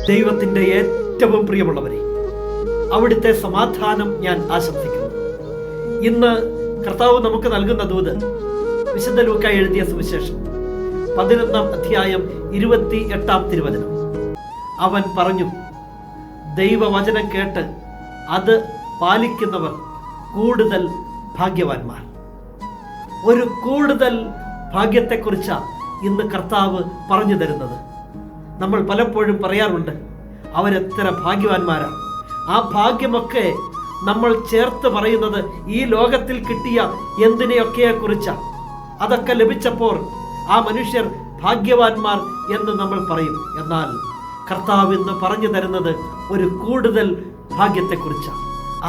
ദൈവത്തിൻ്റെ ഏറ്റവും പ്രിയമുള്ളവരെ, അവിടുത്തെ സമാധാനം ഞാൻ ആശംസിക്കുന്നു. ഇന്ന് കർത്താവ് നമുക്ക് നൽകുന്ന ദൂത് വിശുദ്ധ ലൂക്ക എഴുതിയ സുവിശേഷം 11-ാം അധ്യായം 28-ാം തിരുവചനം. അവൻ പറഞ്ഞു, ദൈവവചനം കേട്ട് അത് പാലിക്കുന്നവർ കൂടുതൽ ഭാഗ്യവാന്മാർ. ഒരു കൂടുതൽ ഭാഗ്യത്തെക്കുറിച്ചാണ് ഇന്ന് കർത്താവ് പറഞ്ഞു തരുന്നത്. നമ്മൾ പലപ്പോഴും പറയാറുണ്ട്, അവരെത്ര ഭാഗ്യവാന്മാരാണ്. ആ ഭാഗ്യമൊക്കെ നമ്മൾ ചേർത്ത് പറയുന്നത് ഈ ലോകത്തിൽ കിട്ടിയ എന്തിനെയൊക്കെയെ കുറിച്ചാണ്. അതൊക്കെ ലഭിച്ചപ്പോൾ ആ മനുഷ്യർ ഭാഗ്യവാന്മാർ എന്ന് നമ്മൾ പറയും. എന്നാൽ കർത്താവ് ഇന്ന് പറഞ്ഞു തരുന്നത് ഒരു കൂടുതൽ ഭാഗ്യത്തെക്കുറിച്ചാണ്.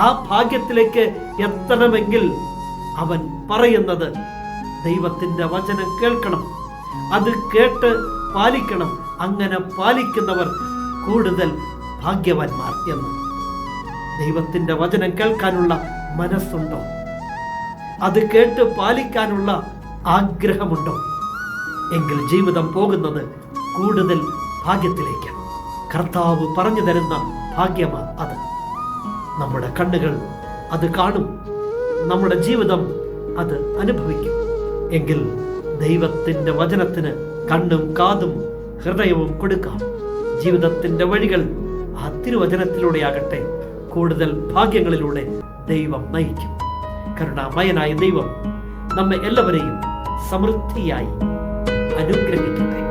ആ ഭാഗ്യത്തിലേക്ക് എത്തണമെങ്കിൽ അവൻ പറയുന്നത് ദൈവത്തിൻ്റെ വചനം കേൾക്കണം, അത് കേട്ട് പാലിക്കണം. അങ്ങനെ പാലിക്കുന്നവർ കൂടുതൽ ഭാഗ്യവാന്മാർ എന്ന്. ദൈവത്തിൻ്റെ വചനം കേൾക്കാനുള്ള മനസ്സുണ്ടോ? അത് കേട്ട് പാലിക്കാനുള്ള ആഗ്രഹമുണ്ടോ? എങ്കിൽ ജീവിതം പോകുന്നത് കൂടുതൽ ഭാഗ്യത്തിലേക്കാണ്. കർത്താവ് പറഞ്ഞു തരുന്ന ഭാഗ്യമാണ് അത്. നമ്മുടെ കണ്ണുകൾ അത് കാണും, നമ്മുടെ ജീവിതം അത് അനുഭവിക്കും. എങ്കിൽ ദൈവത്തിൻ്റെ വചനത്തിന് കണ്ണും കാതും ഹൃദയവും കൊടുക്കാം. ജീവിതത്തിൻ്റെ വഴികൾ ആ തിരുവചനത്തിലൂടെയാകട്ടെ. കൂടുതൽ ഭാഗ്യങ്ങളിലൂടെ ദൈവം നയിക്കും. കരുണാമയനായ ദൈവം നമ്മെ എല്ലാവരെയും സമൃദ്ധിയായി അനുഗ്രഹിക്കട്ടെ.